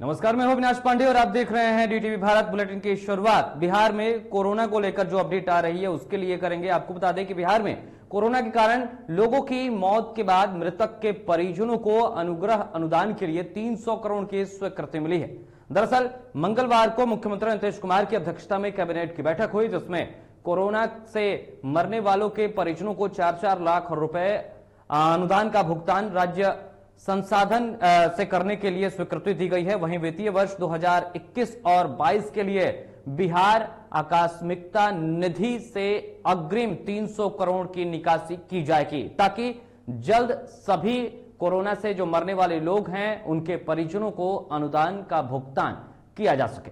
नमस्कार, मैं हूं अविनाश पांडे और आप देख रहे हैं डीटीवी भारत बुलेटिन की शुरुआत। बिहार में कोरोना को लेकर जो अपडेट आ रही है उसके लिए करेंगे। आपको बता दें कि बिहार में कोरोना के कारण लोगों की मौत के बाद मृतक के परिजनों को अनुग्रह अनुदान के लिए 300 करोड़ की स्वीकृति मिली है। दरअसल मंगलवार को मुख्यमंत्री नीतीश कुमार की अध्यक्षता में कैबिनेट की बैठक हुई, जिसमें कोरोना से मरने वालों के परिजनों को 4-4 लाख रुपए अनुदान का भुगतान राज्य संसाधन से करने के लिए स्वीकृति दी गई है। वहीं वित्तीय वर्ष 2021 और 22 के लिए बिहार आकस्मिकता निधि से अग्रिम 300 करोड़ की निकासी की जाएगी, ताकि जल्द सभी कोरोना से जो मरने वाले लोग हैं उनके परिजनों को अनुदान का भुगतान किया जा सके।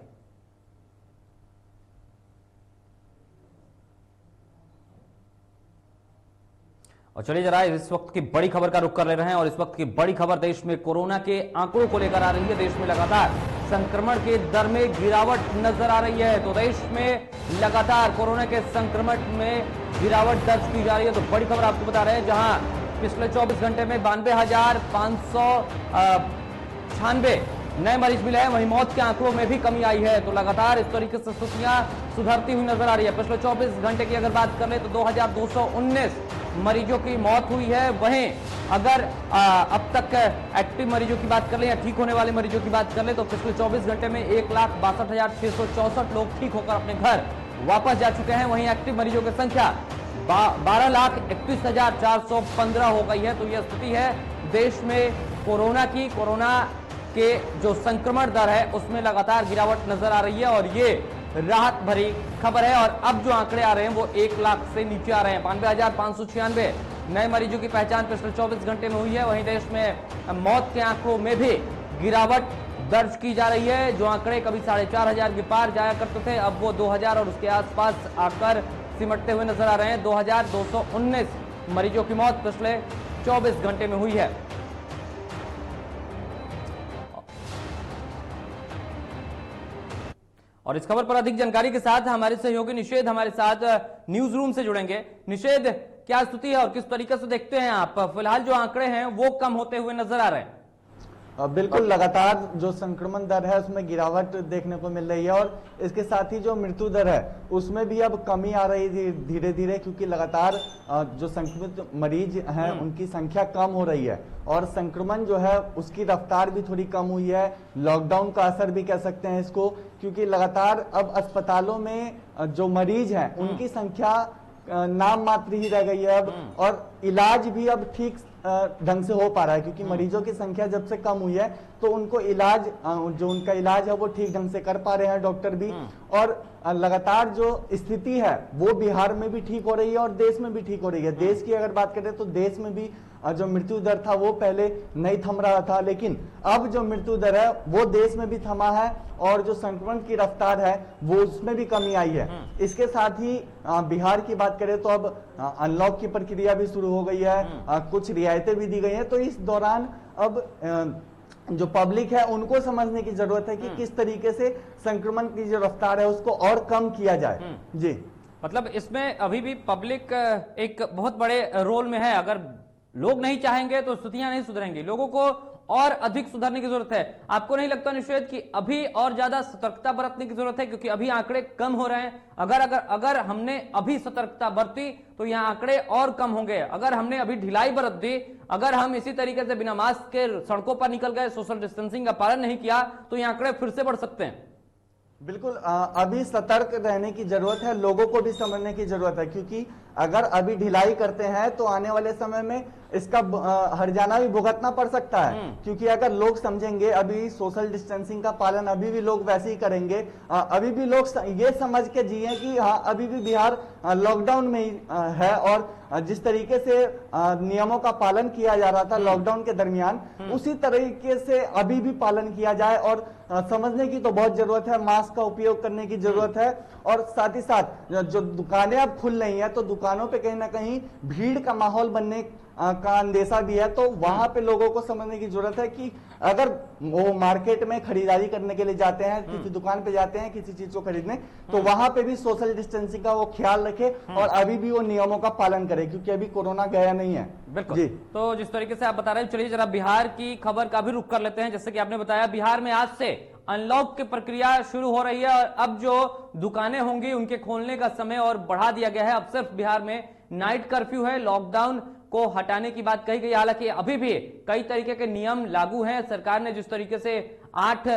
और चलिए जरा इस वक्त की बड़ी खबर का रुख कर ले रहे हैं और इस वक्त की बड़ी खबर देश में कोरोना के आंकड़ों को लेकर आ रही है। देश में लगातार संक्रमण के दर में गिरावट नजर आ रही है। तो देश में लगातार कोरोना के संक्रमण में गिरावट दर्ज की जा रही है। तो बड़ी खबर आपको बता रहे हैं, जहां पिछले 24 घंटे में 92,596 नए मरीज मिले हैं। वहीं मौत के आंकड़ों में भी कमी आई है। तो लगातार इस तरीके से स्थितियां सुधरती हुई नजर आ रही है। पिछले 24 घंटे की अगर बात कर ले तो 2219 मरीजों की मौत हुई है। वहीं अगर अब तक एक्टिव मरीजों की बात कर ले या ठीक होने वाले मरीजों की बात कर ले तो पिछले 24 घंटे में 1,62,664 लोग ठीक होकर अपने घर वापस जा चुके हैं। वहीं एक्टिव मरीजों की संख्या 12,31,415 हो गई है। तो यह स्थिति है देश में कोरोना की। कोरोना के जो संक्रमण दर है उसमें लगातार गिरावट नजर आ रही है और ये राहत भरी खबर है। और अब जो आंकड़े आ रहे हैं वो 1 लाख से नीचे आ रहे हैं। 92,596 नए मरीजों की पहचान पिछले 24 घंटे में हुई है। वहीं देश में मौत के आंकड़ों में भी गिरावट दर्ज की जा रही है। जो आंकड़े कभी 4,500 के पार जाया करते थे, अब वो 2,000 और उसके आसपास आकर सिमटते हुए नजर आ रहे हैं। 2,219 मरीजों की मौत पिछले 24 घंटे में हुई है। और इस खबर पर अधिक जानकारी के साथ हमारे सहयोगी निषेध हमारे साथ न्यूज रूम से जुड़ेंगे। निषेध, क्या स्थिति है और किस तरीके से देखते हैं आप? फिलहाल जो आंकड़े हैं वो कम होते हुए नजर आ रहे हैं। बिल्कुल, लगातार जो संक्रमण दर है उसमें गिरावट देखने को मिल रही है और इसके साथ ही जो मृत्यु दर है उसमें भी अब कमी आ रही है धीरे धीरे, क्योंकि लगातार जो संक्रमित मरीज हैं उनकी संख्या कम हो रही है और संक्रमण जो है उसकी रफ्तार भी थोड़ी कम हुई है। लॉकडाउन का असर भी कह सकते हैं इसको, क्योंकि लगातार अब अस्पतालों में जो मरीज हैं उनकी संख्या नाम मात्र ही रह गई है अब, और इलाज भी अब ठीक ढंग से हो पा रहा है, क्योंकि मरीजों की संख्या जब से कम हुई है तो उनको इलाज जो उनका इलाज है वो ठीक ढंग से कर पा रहे हैं डॉक्टर भी। और लगातार जो स्थिति है वो बिहार में भी ठीक हो रही है और देश में भी ठीक हो रही है। देश की अगर बात करें तो देश में भी जो मृत्यु दर था वो पहले नहीं थम रहा था, लेकिन अब जो मृत्यु दर है वो देश में भी थमा है और जो संक्रमण की रफ्तार है वो उसमें भी कमी आई है। इसके साथ ही बिहार की बात करें तो अब अनलॉक की प्रक्रिया भी शुरू हो गई है, कुछ रियायतें भी दी गई हैं। तो इस दौरान अब जो पब्लिक है उनको समझने की जरूरत है कि किस तरीके से संक्रमण की जो रफ्तार है उसको और कम किया जाए। जी, मतलब इसमें अभी भी पब्लिक एक बहुत बड़े रोल में है। अगर लोग नहीं चाहेंगे तो स्थितियां नहीं सुधरेंगी, लोगों को और अधिक सुधरने की जरूरत है। आपको नहीं लगता निषेध कि अभी और ज्यादा सतर्कता बरतने की जरूरत है, क्योंकि अभी आंकड़े कम हो रहे हैं? अगर हमने अभी सतर्कता बरती तो यहाँ आंकड़े और कम होंगे। अगर हमने अभी ढिलाई बरत दी, अगर हम इसी तरीके से बिना मास्क के सड़कों पर निकल गए, सोशल डिस्टेंसिंग का पालन नहीं किया, तो ये आंकड़े फिर से बढ़ सकते हैं। बिल्कुल, अभी सतर्क रहने की जरूरत है, लोगों को भी समझने की जरूरत है, क्योंकि अगर अभी ढिलाई करते हैं तो आने वाले समय में इसका हर्जाना भी भुगतना पड़ सकता है। क्योंकि अगर लोग समझेंगे, अभी सोशल डिस्टेंसिंग का पालन अभी भी लोग वैसे ही करेंगे, अभी भी लोग ये समझ के जिए कि हाँ अभी भी बिहार लॉकडाउन में ही है और जिस तरीके से नियमों का पालन किया जा रहा था लॉकडाउन के दरमियान, उसी तरीके से अभी भी पालन किया जाए। और समझने की तो बहुत जरूरत है, मास्क का उपयोग करने की जरूरत है। और साथ ही साथ जो दुकानें अब खुल रही हैं तो दुकानों पे कहीं ना कहीं भीड़ का माहौल बनने का अंदेशा भी है। तो वहां पे लोगों को समझने की जरूरत है कि अगर वो मार्केट में खरीदारी करने के लिए जाते हैं, किसी दुकान पे जाते हैं किसी चीज को खरीदने, तो वहां पे भी सोशल डिस्टेंसिंग का वो ख्याल रखे और अभी भी वो नियमों का पालन करे, क्योंकि अभी कोरोना गया नहीं है। बिल्कुल जी। तो जिस तरीके से आप बता रहे हैं, चलिए जरा बिहार की खबर का भी रुख कर लेते हैं। जैसे कि आपने बताया, बिहार में आज से अनलॉक की प्रक्रिया शुरू हो रही है और अब जो दुकानें होंगी उनके खोलने का समय और बढ़ा दिया गया है। अब सिर्फ बिहार में नाइट कर्फ्यू है, लॉकडाउन को हटाने की बात कही गई। हालांकि अभी भी कई तरीके के नियम लागू हैं। सरकार ने जिस तरीके से 8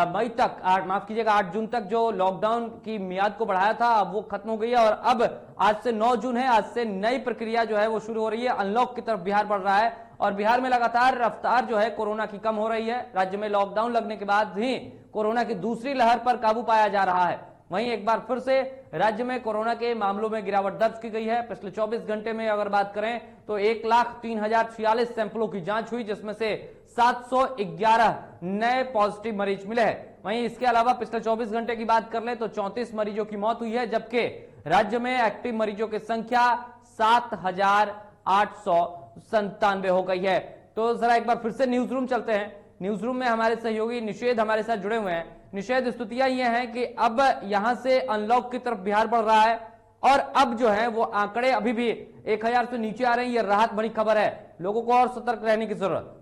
मई तक, माफ कीजिएगा 8 जून तक जो लॉकडाउन की मियाद को बढ़ाया था, अब वो खत्म हो गई है और अब आज से 9 जून है, आज से नई प्रक्रिया जो है वो शुरू हो रही है। अनलॉक की तरफ बिहार बढ़ रहा है और बिहार में लगातार रफ्तार जो है कोरोना की कम हो रही है। राज्य में लॉकडाउन लगने के बाद ही कोरोना की दूसरी लहर पर काबू पाया जा रहा है। वहीं एक बार फिर से राज्य में कोरोना के मामलों में गिरावट दर्ज की गई है। पिछले 24 घंटे में अगर बात करें तो 1,03,046 सैंपलों की जांच हुई, जिसमें से 711 नए पॉजिटिव मरीज मिले हैं। वहीं इसके अलावा पिछले 24 घंटे की बात कर ले तो 34 मरीजों की मौत हुई है, जबकि राज्य में एक्टिव मरीजों की संख्या 7,897 हो गई है। तो जरा एक बार फिर से न्यूज रूम चलते हैं। न्यूज रूम में हमारे सहयोगी निषेध हमारे साथ जुड़े हुए हैं। निषेध, स्थितियां ये हैं कि अब यहां से अनलॉक की तरफ बिहार बढ़ रहा है और अब जो है वो आंकड़े अभी भी 1,000 से नीचे आ रहे हैं। ये राहत बड़ी खबर है, लोगों को और सतर्क रहने की जरूरत।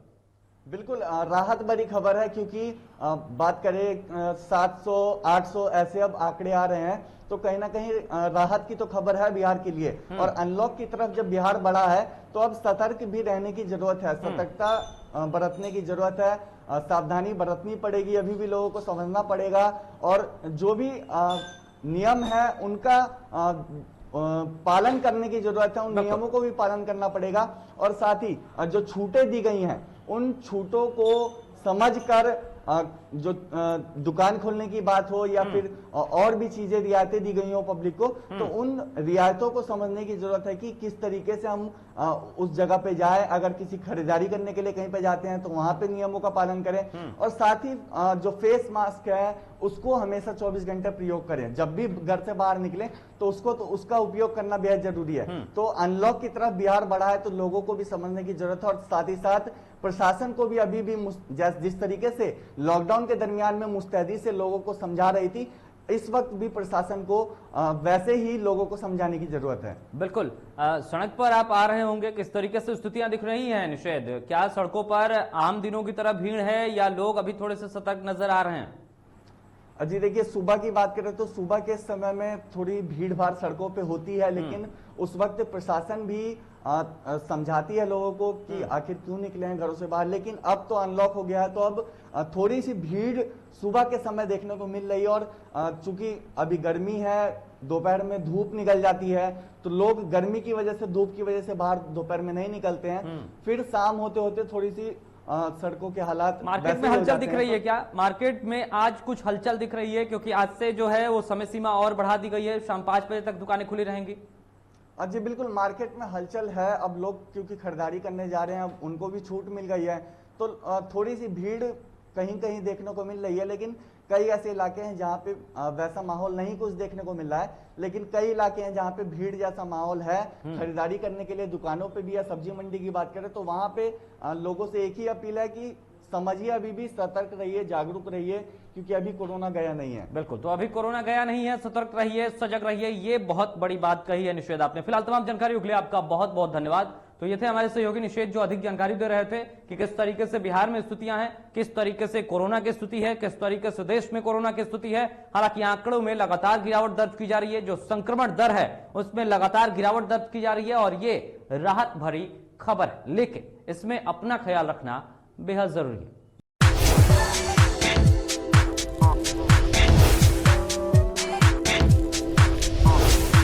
बिल्कुल राहत बड़ी खबर है, क्योंकि बात करें 700 800 ऐसे अब आंकड़े आ रहे हैं, तो कहीं ना कहीं राहत की तो खबर है बिहार के लिए। और अनलॉक की तरफ जब बिहार बढ़ा है तो अब सतर्क भी रहने की जरूरत है, सतर्कता बरतने की जरूरत है, सावधानी बरतनी पड़ेगी, अभी भी लोगों को समझना पड़ेगा और जो भी नियम है उनका पालन करने की जरूरत है, उन नियमों को भी पालन करना पड़ेगा। और साथ ही जो छूटें दी गई हैं उन छूटों को समझकर जो दुकान खोलने की बात हो या फिर और भी चीजें रियायतें दी गई हो पब्लिक को, तो उन रियायतों को समझने की जरूरत है कि किस तरीके से हम उस जगह पे जाए। अगर किसी खरीदारी करने के लिए कहीं पे जाते हैं तो वहां पे नियमों का पालन करें और साथ ही जो फेस मास्क है उसको हमेशा 24 घंटे प्रयोग करें। जब भी घर से बाहर निकले तो उसका उपयोग करना बेहद जरूरी है। तो अनलॉक की तरफ बिहार बढ़ा है तो लोगों को भी समझने की जरूरत है और साथ ही साथ प्रशासन को भी अभी भी जिस तरीके से लॉकडाउन के दरमियान में मुस्तैदी से लोगों को समझा रही थी, इस वक्त भी प्रशासन को वैसे ही लोगों को समझाने की जरूरत है। बिल्कुल। सड़क पर आप आ रहे होंगे, किस तरीके से स्थितियां दिख रही हैं निषेध? क्या सड़कों पर आम दिनों की तरह भीड़ है या लोग अभी थोड़े से सतर्क नजर आ रहे हैं? जी देखिए, सुबह की बात करें तो सुबह के समय में थोड़ी भीड़ भाड़ सड़कों पे होती है, लेकिन उस वक्त प्रशासन भी समझाती है लोगों को कि आखिर क्यों निकले हैं घरों से बाहर। लेकिन अब तो अनलॉक हो गया है तो अब थोड़ी सी भीड़ सुबह के समय देखने को मिल रही है और चूंकि अभी गर्मी है, दोपहर में धूप निकल जाती है, तो लोग गर्मी की वजह से, धूप की वजह से बाहर दोपहर में नहीं निकलते हैं। फिर शाम होते होते थोड़ी सी सड़कों के हालात मार्केट में हलचल दिख रही है क्या? मार्केट में आज कुछ हलचल दिख रही है, क्योंकि आज से जो है वो समय सीमा और बढ़ा दी गई है, शाम 5 बजे तक दुकानें खुली रहेंगी। जी बिल्कुल, मार्केट में हलचल है। अब लोग क्योंकि खरीदारी करने जा रहे हैं, अब उनको भी छूट मिल गई है, तो थोड़ी सी भीड़ कहीं कहीं देखने को मिल रही है। लेकिन कई ऐसे इलाके हैं जहाँ पे वैसा माहौल नहीं कुछ देखने को मिल रहा है, लेकिन कई इलाके हैं जहाँ पे भीड़ जैसा माहौल है खरीदारी करने के लिए। दुकानों पे भी या सब्जी मंडी की बात करें तो वहां पे लोगों से एक ही अपील है कि समझिए, अभी भी सतर्क रहिए, जागरूक रहिए, क्योंकि अभी कोरोना गया नहीं है। बिल्कुल, तो अभी कोरोना गया नहीं है, सतर्क रहिए, सजग रहिए, ये बहुत बड़ी बात कही है निषेध आपने। फिलहाल तमाम जानकारी के लिए आपका बहुत बहुत धन्यवाद। तो ये थे हमारे सहयोगी निषेध, जो अधिक जानकारी दे रहे थे कि किस तरीके से बिहार में स्थितियां हैं, किस तरीके से कोरोना की स्थिति है, किस तरीके से देश में कोरोना की स्थिति है। हालांकि आंकड़ों में लगातार गिरावट दर्ज की जा रही है, जो संक्रमण दर है उसमें लगातार गिरावट दर्ज की जा रही है और ये राहत भरी खबर है, लेकिन इसमें अपना ख्याल रखना बेहद जरूरी है।